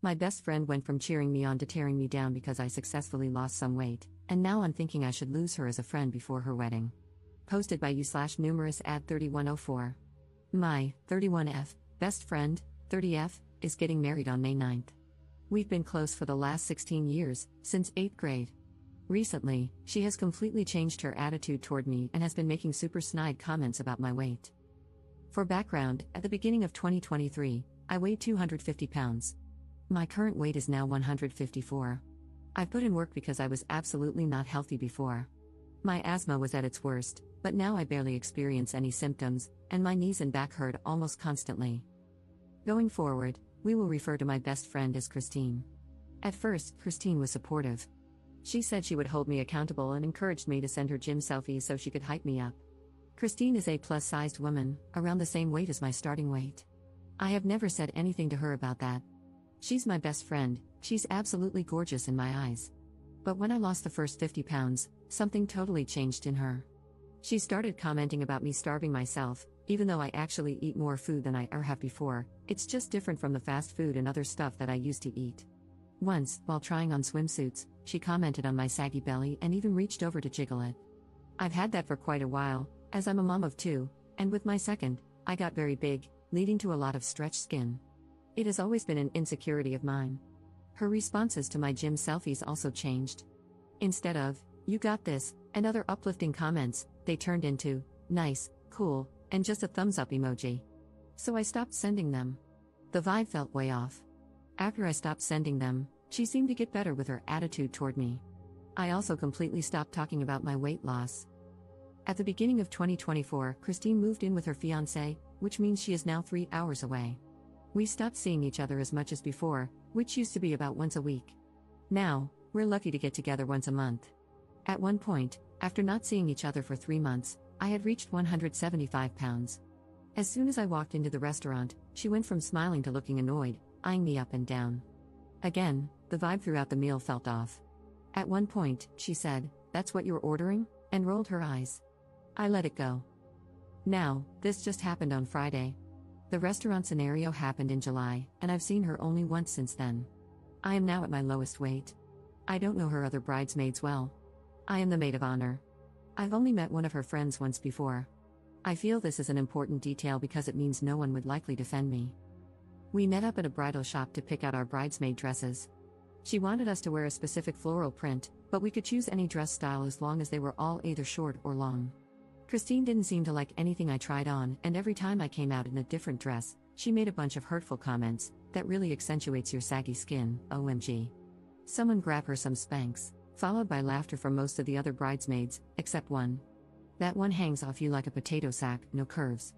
My best friend went from cheering me on to tearing me down because I successfully lost some weight, and now I'm thinking I should lose her as a friend before her wedding. Posted by you/numerous at 3104. My 31F best friend, 30F, is getting married on May 9th. We've been close for the last 16 years, since 8th grade. Recently, she has completely changed her attitude toward me and has been making super snide comments about my weight. For background, at the beginning of 2023, I weighed 250 pounds. My current weight is now 154. I've put in work because I was absolutely not healthy before. My asthma was at its worst, but now I barely experience any symptoms, and my knees and back hurt almost constantly. Going forward, we will refer to my best friend as Christine. At first, Christine was supportive. She said she would hold me accountable and encouraged me to send her gym selfies so she could hype me up. Christine is a plus-sized woman, around the same weight as my starting weight. I have never said anything to her about that. She's my best friend, she's absolutely gorgeous in my eyes. But when I lost the first 50 pounds, something totally changed in her. She started commenting about me starving myself, even though I actually eat more food than I ever have before. It's just different from the fast food and other stuff that I used to eat. Once, while trying on swimsuits, she commented on my saggy belly and even reached over to jiggle it. I've had that for quite a while, as I'm a mom of two, and with my second, I got very big, leading to a lot of stretched skin. It has always been an insecurity of mine. Her responses to my gym selfies also changed. Instead of, "You got this," and other uplifting comments, they turned into, "Nice, cool," and just a thumbs up emoji. So I stopped sending them. The vibe felt way off. After I stopped sending them, she seemed to get better with her attitude toward me. I also completely stopped talking about my weight loss. At the beginning of 2024, Christine moved in with her fiancé, which means she is now 3 hours away. We stopped seeing each other as much as before, which used to be about once a week. Now, we're lucky to get together once a month. At one point, after not seeing each other for 3 months, I had reached 175 pounds. As soon as I walked into the restaurant, she went from smiling to looking annoyed, eyeing me up and down. Again, the vibe throughout the meal felt off. At one point, she said, "That's what you're ordering?" and rolled her eyes. I let it go. Now, this just happened on Friday. The restaurant scenario happened in July, and I've seen her only once since then. I am now at my lowest weight. I don't know her other bridesmaids well. I am the maid of honor. I've only met one of her friends once before. I feel this is an important detail because it means no one would likely defend me. We met up at a bridal shop to pick out our bridesmaid dresses. She wanted us to wear a specific floral print, but we could choose any dress style as long as they were all either short or long. Christine didn't seem to like anything I tried on, and every time I came out in a different dress, she made a bunch of hurtful comments, "That really accentuates your saggy skin, OMG. Someone grab her some Spanx," followed by laughter from most of the other bridesmaids, except one. "That one hangs off you like a potato sack, no curves.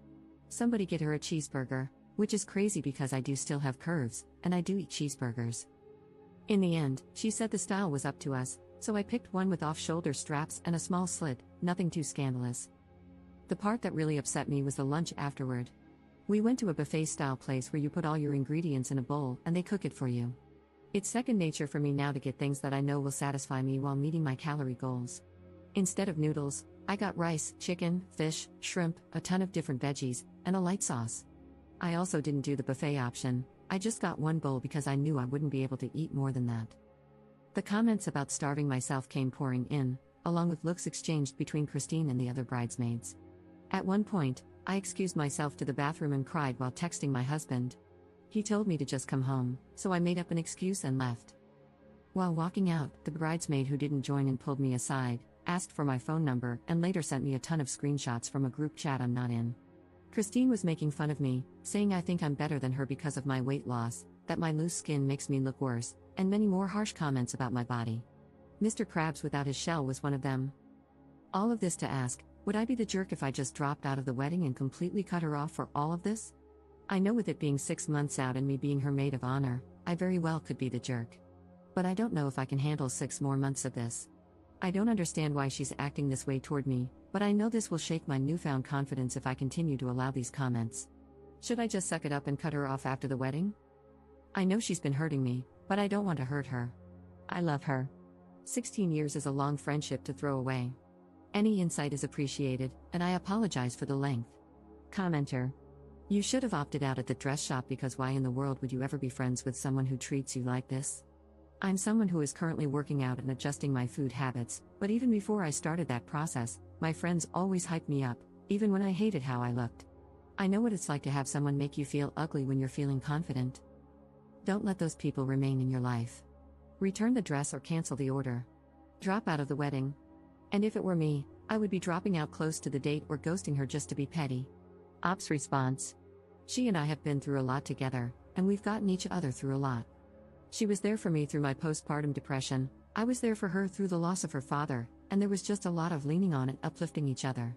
Somebody get her a cheeseburger," which is crazy because I do still have curves, and I do eat cheeseburgers. In the end, she said the style was up to us, so I picked one with off-shoulder straps and a small slit, nothing too scandalous. The part that really upset me was the lunch afterward. We went to a buffet-style place where you put all your ingredients in a bowl and they cook it for you. It's second nature for me now to get things that I know will satisfy me while meeting my calorie goals. Instead of noodles, I got rice, chicken, fish, shrimp, a ton of different veggies, and a light sauce. I also didn't do the buffet option. I just got one bowl because I knew I wouldn't be able to eat more than that. The comments about starving myself came pouring in, along with looks exchanged between Christine and the other bridesmaids. At one point, I excused myself to the bathroom and cried while texting my husband. He told me to just come home, so I made up an excuse and left. While walking out, the bridesmaid who didn't join in pulled me aside, asked for my phone number, and later sent me a ton of screenshots from a group chat I'm not in. Christine was making fun of me, saying I think I'm better than her because of my weight loss, that my loose skin makes me look worse, and many more harsh comments about my body. Mr. Krabs without his shell was one of them. All of this to ask, would I be the jerk if I just dropped out of the wedding and completely cut her off for all of this? I know with it being 6 months out and me being her maid of honor, I very well could be the jerk. But I don't know if I can handle 6 more months of this. I don't understand why she's acting this way toward me, but I know this will shake my newfound confidence if I continue to allow these comments. Should I just suck it up and cut her off after the wedding? I know she's been hurting me, but I don't want to hurt her. I love her. 16 years is a long friendship to throw away. Any insight is appreciated, and I apologize for the length. Commenter. You should have opted out at the dress shop because why in the world would you ever be friends with someone who treats you like this? I'm someone who is currently working out and adjusting my food habits, but even before I started that process, my friends always hyped me up, even when I hated how I looked. I know what it's like to have someone make you feel ugly when you're feeling confident. Don't let those people remain in your life. Return the dress or cancel the order. Drop out of the wedding. And if it were me, I would be dropping out close to the date or ghosting her just to be petty. Ops response. She and I have been through a lot together, and we've gotten each other through a lot. She was there for me through my postpartum depression, I was there for her through the loss of her father, and there was just a lot of leaning on and uplifting each other.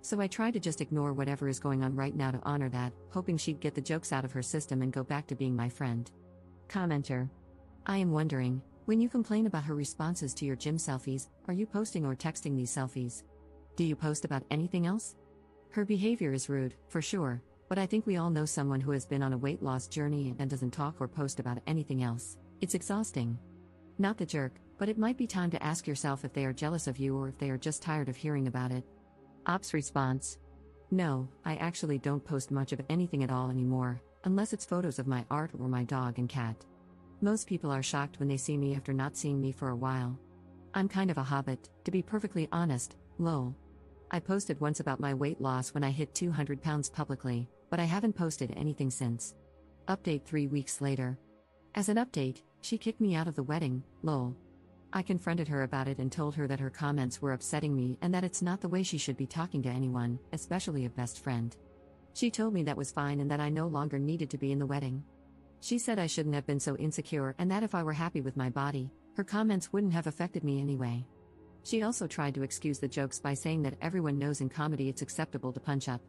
So I tried to just ignore whatever is going on right now to honor that, hoping she'd get the jokes out of her system and go back to being my friend. Commenter. I am wondering, when you complain about her responses to your gym selfies, are you posting or texting these selfies? Do you post about anything else? Her behavior is rude, for sure, but I think we all know someone who has been on a weight loss journey and doesn't talk or post about anything else. It's exhausting. Not the jerk, but it might be time to ask yourself if they are jealous of you or if they are just tired of hearing about it. Ops response. No, I actually don't post much of anything at all anymore, unless it's photos of my art or my dog and cat. Most people are shocked when they see me after not seeing me for a while. I'm kind of a hobbit, to be perfectly honest, lol. I posted once about my weight loss when I hit 200 pounds publicly, but I haven't posted anything since. Update 3 weeks later. As an update, she kicked me out of the wedding, lol. I confronted her about it and told her that her comments were upsetting me and that it's not the way she should be talking to anyone, especially a best friend. She told me that was fine and that I no longer needed to be in the wedding. She said I shouldn't have been so insecure and that if I were happy with my body, her comments wouldn't have affected me anyway. She also tried to excuse the jokes by saying that everyone knows in comedy it's acceptable to punch up.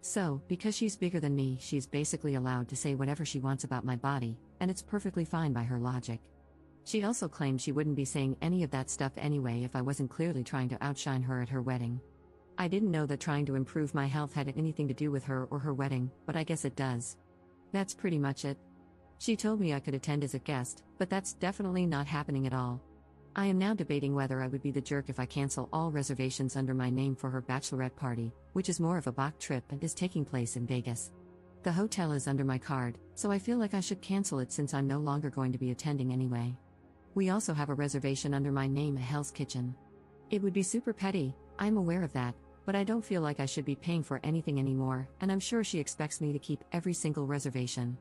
So, because she's bigger than me, she's basically allowed to say whatever she wants about my body, and it's perfectly fine by her logic. She also claimed she wouldn't be saying any of that stuff anyway if I wasn't clearly trying to outshine her at her wedding. I didn't know that trying to improve my health had anything to do with her or her wedding, but I guess it does. That's pretty much it. She told me I could attend as a guest, but that's definitely not happening at all. I am now debating whether I would be the jerk if I cancel all reservations under my name for her bachelorette party, which is more of a Bach trip and is taking place in Vegas. The hotel is under my card, so I feel like I should cancel it since I'm no longer going to be attending anyway. We also have a reservation under my name at Hell's Kitchen. It would be super petty, I'm aware of that, but I don't feel like I should be paying for anything anymore, and I'm sure she expects me to keep every single reservation.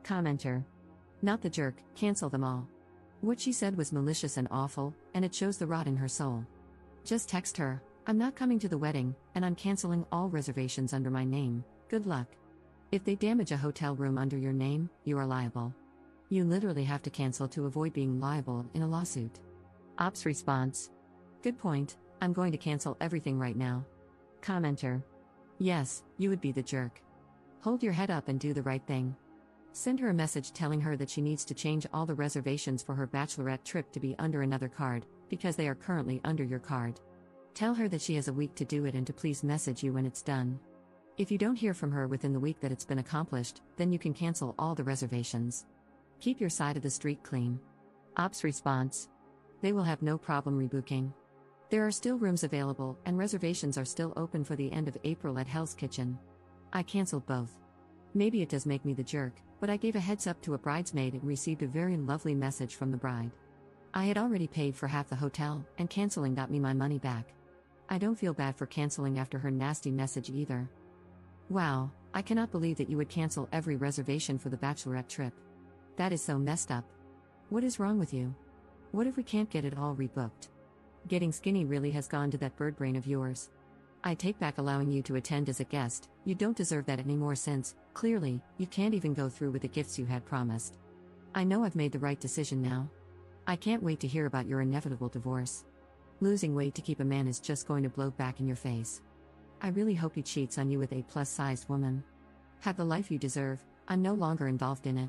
Commenter. Not the jerk, cancel them all. What she said was malicious and awful, and it shows the rot in her soul. Just text her, I'm not coming to the wedding, and I'm canceling all reservations under my name, good luck. If they damage a hotel room under your name, you are liable. You literally have to cancel to avoid being liable in a lawsuit. Ops response. Good point, I'm going to cancel everything right now. Commenter. Yes, you would be the jerk. Hold your head up and do the right thing. Send her a message telling her that she needs to change all the reservations for her bachelorette trip to be under another card, because they are currently under your card. Tell her that she has a week to do it and to please message you when it's done. If you don't hear from her within the week that it's been accomplished, then you can cancel all the reservations. Keep your side of the street clean. Ops response. They will have no problem rebooking. There are still rooms available and reservations are still open for the end of April at Hell's Kitchen. I canceled both. Maybe it does make me the jerk, but I gave a heads up to a bridesmaid and received a very lovely message from the bride. I had already paid for half the hotel, and canceling got me my money back. I don't feel bad for canceling after her nasty message either. Wow, I cannot believe that you would cancel every reservation for the bachelorette trip. That is so messed up. What is wrong with you? What if we can't get it all rebooked? Getting skinny really has gone to that bird brain of yours. I take back allowing you to attend as a guest, you don't deserve that anymore since, clearly, you can't even go through with the gifts you had promised. I know I've made the right decision now. I can't wait to hear about your inevitable divorce. Losing weight to keep a man is just going to blow back in your face. I really hope he cheats on you with a plus-sized woman. Have the life you deserve, I'm no longer involved in it.